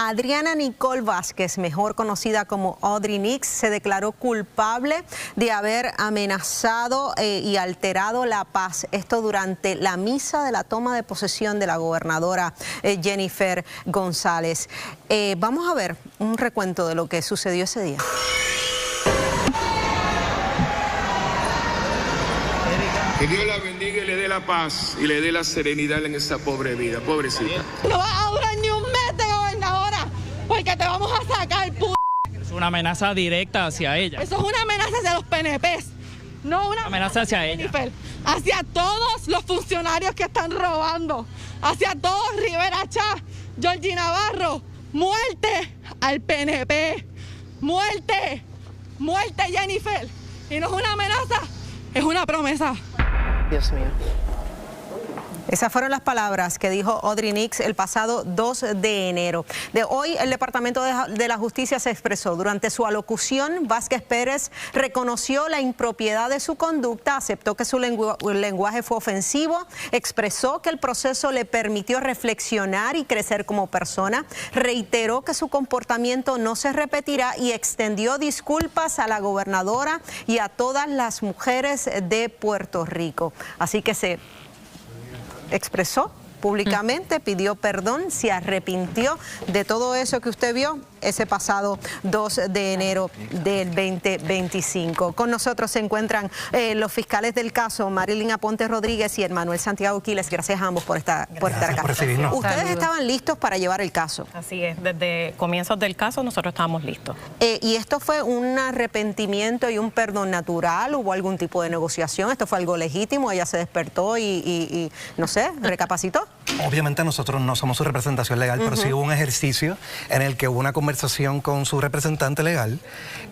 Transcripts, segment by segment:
Adriana Nicole Vázquez, mejor conocida como Audrey Nix, se declaró culpable de haber amenazado y alterado la paz. Esto durante la misa de la toma de posesión de la gobernadora Jennifer González. Vamos a ver un recuento de lo que sucedió ese día. Que Dios la bendiga y le dé la paz y le dé la serenidad en esa pobre vida, pobrecita. No vas a durar ni un mes de gobernadora, porque te vamos a sacar, p***. Es una amenaza directa hacia ella. Eso es una amenaza hacia los PNPs, no una amenaza hacia ella. Jennifer, hacia todos los funcionarios que están robando, hacia todos, Rivera Chá, Georgie Navarro. Muerte al PNP, muerte, muerte Jennifer. Y no es una amenaza, es una promesa. Dios mío. Esas fueron las palabras que dijo Audrey Nix el pasado 2 de enero. De hoy, el Departamento de la Justicia se expresó. Durante su alocución, Vázquez Pérez reconoció la impropiedad de su conducta, aceptó que su lenguaje fue ofensivo, expresó que el proceso le permitió reflexionar y crecer como persona, reiteró que su comportamiento no se repetirá y extendió disculpas a la gobernadora y a todas las mujeres de Puerto Rico. Así que se expresó públicamente, pidió perdón, se arrepintió de todo eso que usted vio ese pasado 2 de enero del 2025. Con nosotros se encuentran los fiscales del caso, Marilyn Aponte Rodríguez y Manuel Santiago Quiles. Gracias a ambos por estar acá. Ustedes estaban listos para llevar el caso. Así es, desde comienzos del caso nosotros estábamos listos. ¿Y esto fue un arrepentimiento y un perdón natural? ¿Hubo algún tipo de negociación? ¿Esto fue algo legítimo? ¿Ella se despertó y no sé, recapacitó? Obviamente nosotros no somos su representación legal, pero sí hubo un ejercicio en el que hubo una conversación con su representante legal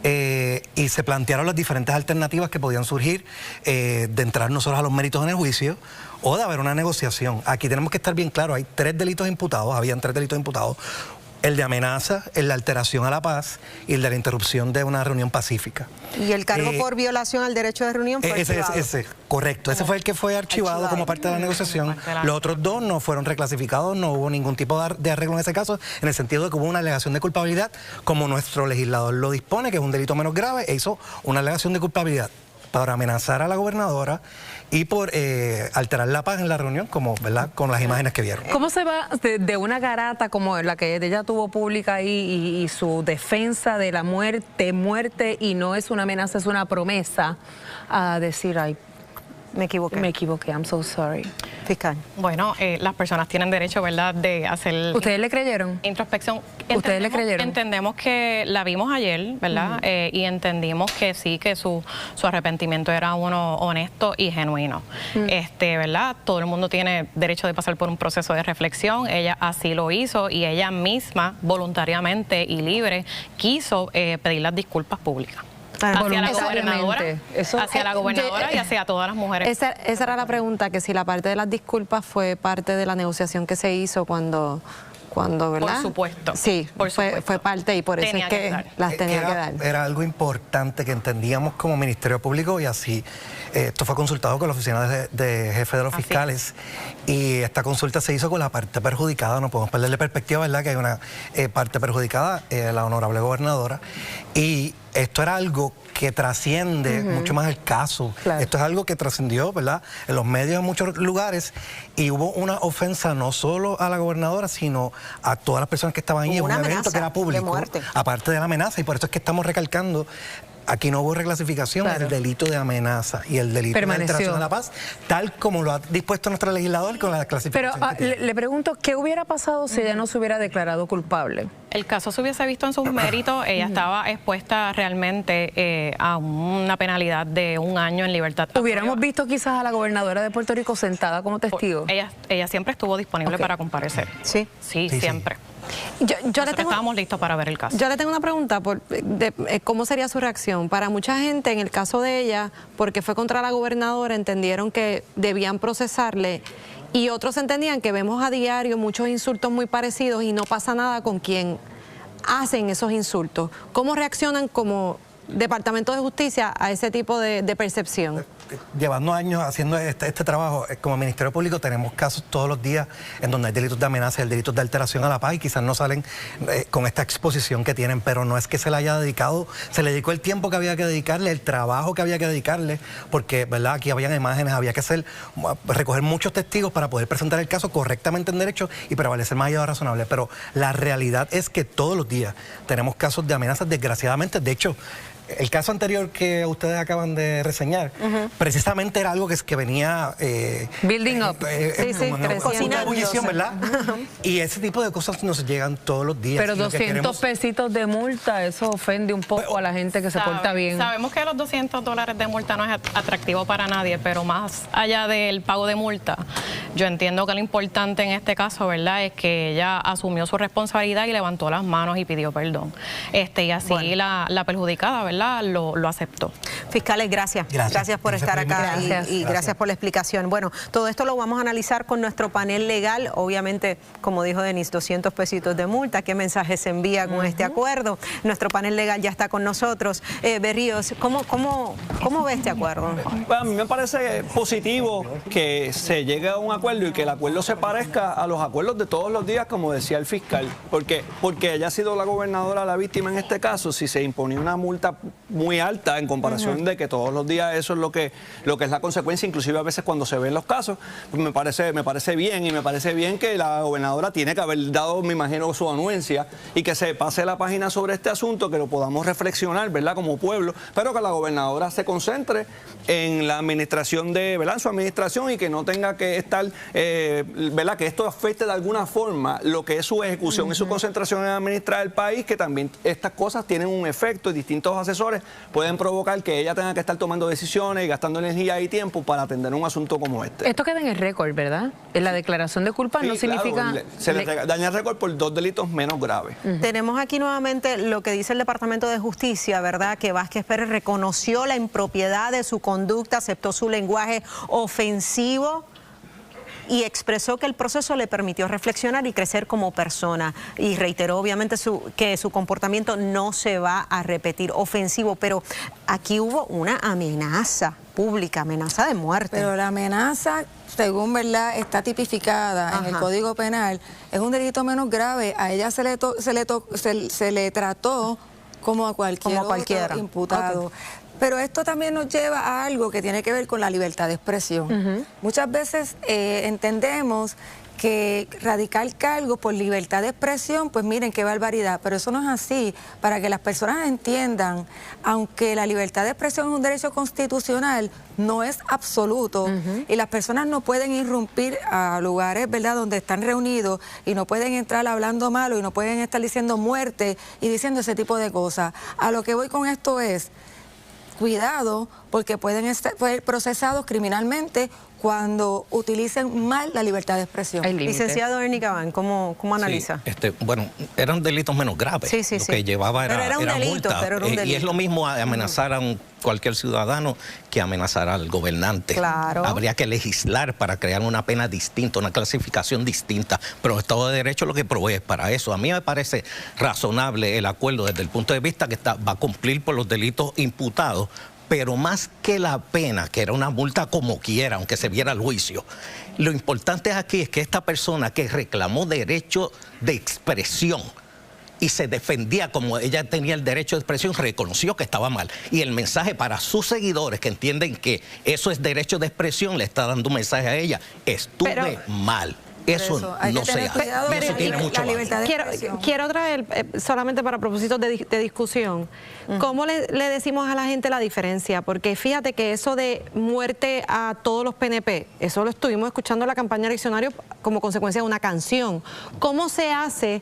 y se plantearon las diferentes alternativas que podían surgir de entrar nosotros a los méritos en el juicio o de haber una negociación. Aquí tenemos que estar bien claros, hay 3 delitos imputados, habían 3 delitos imputados. El de amenaza, el de alteración a la paz y el de la interrupción de una reunión pacífica. ¿Y el cargo por violación al derecho de reunión fue archivado? Correcto. Ese fue el que fue archivado como parte de la negociación. Los otros 2 no fueron reclasificados, no hubo ningún tipo de arreglo en ese caso, en el sentido de que hubo una alegación de culpabilidad, como nuestro legislador lo dispone, que es un delito menos grave, e hizo una alegación de culpabilidad para amenazar a la gobernadora y por alterar la paz en la reunión, como, ¿verdad?, con las imágenes que vieron. ¿Cómo se va de una garata como la que ella tuvo pública ahí y su defensa de la muerte y no es una amenaza, es una promesa, a decir, ay, me equivoqué, I'm so sorry? Fiscal. Bueno, las personas tienen derecho, ¿verdad?, de hacer... ¿Ustedes le creyeron? Introspección. ¿Ustedes le creyeron? Entendemos que la vimos ayer, ¿verdad? Y entendimos que sí, que su arrepentimiento era uno honesto y genuino. ¿Verdad? Todo el mundo tiene derecho de pasar por un proceso de reflexión. Ella así lo hizo y ella misma, voluntariamente y libre, quiso pedir las disculpas públicas. Hacia la gobernadora y hacia todas las mujeres. Esa era la pregunta, que si la parte de las disculpas fue parte de la negociación que se hizo cuando ¿verdad? Por supuesto. Sí, fue parte y por eso es que las tenía que dar. Era algo importante que entendíamos como Ministerio Público y así. Esto fue consultado con la oficina de jefe de los fiscales y esta consulta se hizo con la parte perjudicada. No podemos perder de perspectiva, ¿verdad?, que hay una parte perjudicada, la honorable gobernadora, y esto era algo que trasciende mucho más el caso. Claro. Esto es algo que trascendió, ¿verdad?, en los medios en muchos lugares y hubo una ofensa no solo a la gobernadora, sino a todas las personas que estaban ahí en un evento que era público, aparte de la amenaza, y por eso es que estamos recalcando. Aquí no hubo reclasificación, el delito de amenaza y el delito de alteración a la paz, tal como lo ha dispuesto nuestro legislador con la clasificación. Pero le pregunto, ¿qué hubiera pasado si ella no se hubiera declarado culpable? El caso se hubiese visto en sus méritos. Ella estaba expuesta realmente a una penalidad de 1 año en libertad. ¿Hubiéramos visto quizás a la gobernadora de Puerto Rico sentada como testigo? Ella siempre estuvo disponible para comparecer. Sí, siempre. Estábamos listos para ver el caso. Yo le tengo una pregunta de cómo sería su reacción. Para mucha gente, en el caso de ella, porque fue contra la gobernadora, entendieron que debían procesarle, y otros entendían que vemos a diario muchos insultos muy parecidos y no pasa nada con quien hacen esos insultos. ¿Cómo reaccionan como Departamento de Justicia a ese tipo de percepción? llevando años haciendo este trabajo, como Ministerio Público tenemos casos todos los días en donde hay delitos de amenaza, hay delitos de alteración a la paz y quizás no salen con esta exposición que tienen, pero no es que se le haya dedicado, se le dedicó el tiempo que había que dedicarle, el trabajo que había que dedicarle, porque, ¿verdad? Aquí habían imágenes, había que recoger muchos testigos para poder presentar el caso correctamente en derecho y prevalecer más allá de razonable, pero la realidad es que todos los días tenemos casos de amenazas, desgraciadamente. De hecho, el caso anterior que ustedes acaban de reseñar, precisamente era algo que venía... building up. Una ebullición, ¿verdad? Y ese tipo de cosas nos llegan todos los días. Pero 200 pesitos de multa, eso ofende un poco a la gente que se porta bien. Sabemos que los $200 de multa no es atractivo para nadie, pero más allá del pago de multa, yo entiendo que lo importante en este caso, ¿verdad?, es que ella asumió su responsabilidad y levantó las manos y pidió perdón. Y así la perjudicada, ¿verdad?, lo aceptó. Fiscales, gracias. Gracias por estar acá y gracias por la explicación. Bueno, todo esto lo vamos a analizar con nuestro panel legal. Obviamente, como dijo Denise, 200 pesitos de multa. ¿Qué mensaje se envía con este acuerdo? Nuestro panel legal ya está con nosotros. Berríos, ¿cómo ve este acuerdo? A mí me parece positivo que se llegue a un acuerdo y que el acuerdo se parezca a los acuerdos de todos los días, como decía el fiscal. Porque ella ha sido la gobernadora la víctima en este caso. Si se imponía una multa muy alta en comparación de que todos los días eso es lo que es la consecuencia, inclusive a veces cuando se ven los casos, pues me parece bien, y me parece bien que la gobernadora tiene que haber dado, me imagino, su anuencia y que se pase la página sobre este asunto, que lo podamos reflexionar, ¿verdad?, como pueblo, pero que la gobernadora se concentre en la administración ¿verdad?, en su administración, y que no tenga que estar, ¿verdad?, que esto afecte de alguna forma lo que es su ejecución y su concentración en administrar el país, que también estas cosas tienen un efecto y distintos asesores pueden provocar que ella tenga que estar tomando decisiones y gastando energía y tiempo para atender un asunto como este. Esto queda en el récord, ¿verdad? En la declaración de culpa, sí, no significa... Claro, se le daña el récord por 2 delitos menos graves. Tenemos aquí nuevamente lo que dice el Departamento de Justicia, ¿verdad?, que Vázquez Pérez reconoció la impropiedad de su conducta, aceptó su lenguaje ofensivo y expresó que el proceso le permitió reflexionar y crecer como persona, y reiteró obviamente que su comportamiento no se va a repetir ofensivo, pero aquí hubo una amenaza pública, amenaza de muerte. Pero la amenaza, según, ¿verdad?, está tipificada en el Código Penal, es un delito menos grave. A ella se le trató como a cualquier otro imputado. Pero esto también nos lleva a algo que tiene que ver con la libertad de expresión. Muchas veces entendemos que radicar cargos por libertad de expresión, pues miren qué barbaridad, pero eso no es así. Para que las personas entiendan, aunque la libertad de expresión es un derecho constitucional, no es absoluto, y las personas no pueden irrumpir a lugares, ¿verdad?, donde están reunidos, y no pueden entrar hablando malo, y no pueden estar diciendo muerte y diciendo ese tipo de cosas. A lo que voy con esto es... cuidado, porque pueden ser procesados criminalmente cuando utilicen mal la libertad de expresión. Licenciado Ernie Cabán, ¿cómo analiza? Sí, bueno, eran delitos menos graves. Lo que llevaba era multa. Y es lo mismo amenazar a cualquier ciudadano que amenazar al gobernante. Claro. Habría que legislar para crear una pena distinta, una clasificación distinta, pero el Estado de Derecho lo que provee para eso. A mí me parece razonable el acuerdo desde el punto de vista que va a cumplir por los delitos imputados, pero más que la pena, que era una multa como quiera, aunque se viera el juicio, lo importante aquí es que esta persona que reclamó derecho de expresión y se defendía como ella tenía el derecho de expresión, reconoció que estaba mal. Y el mensaje para sus seguidores que entienden que eso es derecho de expresión, le está dando un mensaje a ella: estuve mal. Eso no se hace. Eso tiene mucho valor. Quiero traer, solamente para propósitos de discusión, ¿cómo le decimos a la gente la diferencia? Porque fíjate que eso de muerte a todos los PNP, eso lo estuvimos escuchando en la campaña eleccionaria como consecuencia de una canción. ¿Cómo se hace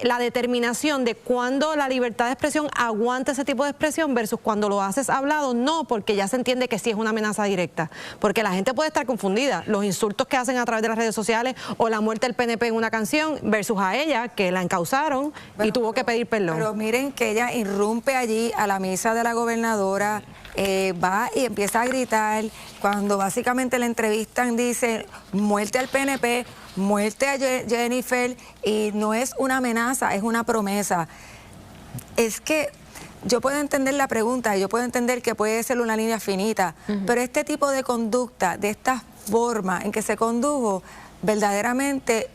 la determinación de cuándo la libertad de expresión aguanta ese tipo de expresión versus cuando lo haces hablado? No, porque ya se entiende que sí es una amenaza directa. Porque la gente puede estar confundida. Los insultos que hacen a través de las redes sociales o la muerte del PNP en una canción versus a ella, que la encausaron y tuvo que pedir perdón. Pero miren que ella irrumpe allí a la misa de la gobernadora, va y empieza a gritar. Cuando básicamente la entrevistan, dice muerte al PNP, muerte a Jennifer, y no es una amenaza, es una promesa. Es que yo puedo entender la pregunta, yo puedo entender que puede ser una línea finita, pero este tipo de conducta, de esta forma en que se condujo, verdaderamente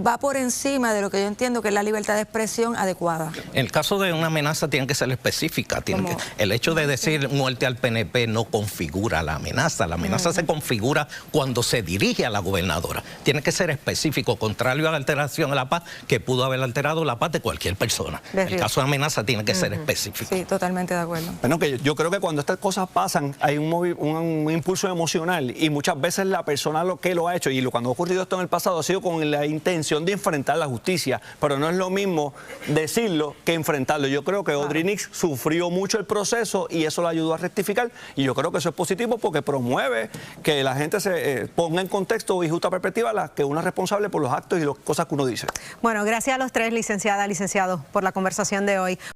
va por encima de lo que yo entiendo que es la libertad de expresión adecuada. En el caso de una amenaza tiene que ser específica. El hecho de decir muerte al PNP no configura la amenaza. La amenaza se configura cuando se dirige a la gobernadora. Tiene que ser específico, contrario a la alteración de la paz, que pudo haber alterado la paz de cualquier persona. El caso de amenaza tiene que ser específico. Sí, totalmente de acuerdo. Bueno, que yo creo que cuando estas cosas pasan hay un impulso emocional y muchas veces la persona que lo ha hecho, y cuando ha ocurrido esto en el pasado, ha sido con la intención de enfrentar la justicia, pero no es lo mismo decirlo que enfrentarlo. Yo creo que Audrey Nix sufrió mucho el proceso y eso lo ayudó a rectificar, y yo creo que eso es positivo porque promueve que la gente se ponga en contexto y justa perspectiva que uno es responsable por los actos y las cosas que uno dice. Bueno, gracias a los tres, licenciada, licenciado, por la conversación de hoy.